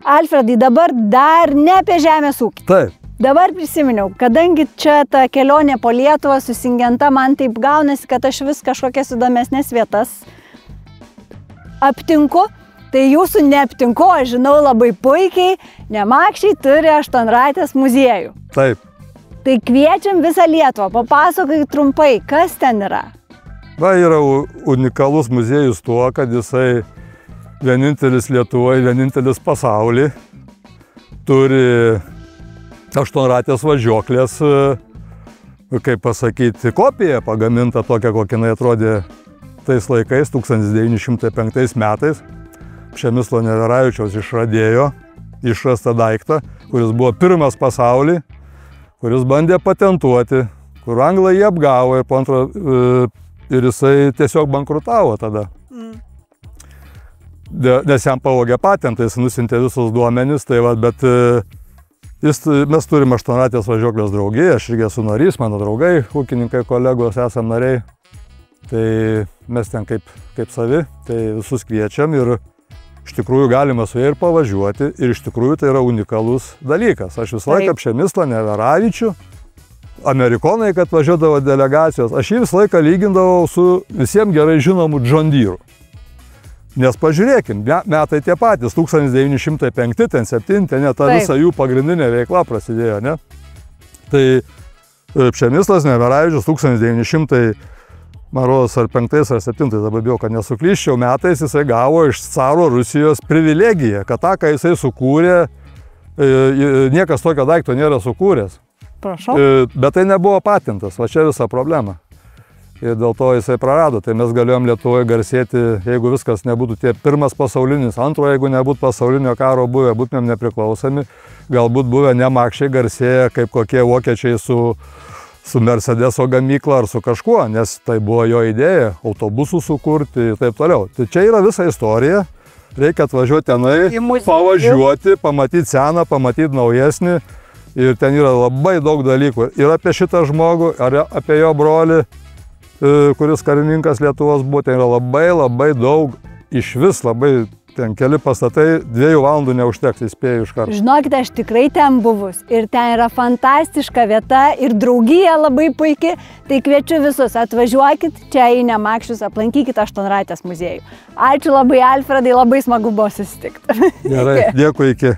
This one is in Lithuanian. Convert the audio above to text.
Alfredai, dabar dar ne apie žemės ūkį. Taip. Dabar prisiminiau, kadangi čia ta kelionė po Lietuvą susingenta, man taip gaunasi, kad aš vis kažkokias įdomesnės vietas aptinku. Tai jūsų neaptinku, aš žinau labai puikiai, Nemakščiai turi Aštuonratės muziejų. Taip. Tai kviečiam visą Lietuvą, papasakai trumpai, kas ten yra. Va, yra unikalus muziejus tuo, kad jisai vienintelis Lietuvoje, vienintelis pasaulyje turi Aštuonratės važiuoklės, kaip pasakyti, kopija pagaminta tokia, kokia jinai atrodė tais laikais, 1905 metais. Přemyslo Neveravičiaus išradėjo išrastą daiktą, kuris buvo pirmas pasaulyje, kuris bandė patentuoti, kur anglai jį apgavo ir jisai tiesiog bankrutavo tada. Nes jam pavogė patentą, jis nusintė visus duomenis, tai va, bet mes turime Aštuonratės važiuoklės draugiją, aš irgi esu narys, mano draugai, ūkininkai, kolegos, esam nariai. Tai mes ten kaip savi, tai visus kviečiam ir iš tikrųjų galima su jie ir pavažiuoti ir iš tikrųjų tai yra unikalus dalykas. Aš visą laiką Přemyslą Neveravičių, amerikonai, kad važiuodavo delegacijos, aš jį visą laiką lygindavau su visiems gerai žinomu John Deere. Nes pažiūrėkim, metai tie patys, 1905, ten 7, ten ta visa jų pagrindinė veikla prasidėjo, ne? Tai Přemyslas Neveravičius 1900, man rodos, ar 5 ar 7, dabar bijau, kad nesuklyščiau, metais jisai gavo iš caro Rusijos privilegiją, kad tą, ką jisai sukūrė, niekas tokio daikto nėra sukūręs. Prašau. Bet tai nebuvo patentas, va čia visa problema. Ir dėl to jisai prarado. Tai mes galėjom Lietuvoje garsėti, jeigu viskas nebūtų tie pirmas pasaulinis, antro, jeigu nebūtų pasaulinio karo buvę, būtumėm nepriklausomi, galbūt buvę Nemakščiai garsėję kaip kokie vokiečiai su Mercedeso gamykla ar su kažkuo, nes tai buvo jo idėja, autobusų sukurti ir taip toliau. Tai čia yra visa istorija, reikia atvažiuoti tenai, pavažiuoti, pamatyti seną, pamatyti naujesnį ir ten yra labai daug dalykų. Ir apie šitą žmogų, ar apie jo brolį, kuris karininkas Lietuvos buvo, ten yra labai daug, iš vis labai, ten keli pastatai, 2 valandų neužteks, įspėju iš karto. Žinokite, aš tikrai ten buvus ir ten yra fantastiška vieta ir draugija labai puikiai, tai kviečiu visus, atvažiuokit čia į Nemakščius, aplankykit Aštuonratės muziejų. Ačiū labai, Alfredai, labai smagu buvo susitikti. Gerai, dėkui, iki.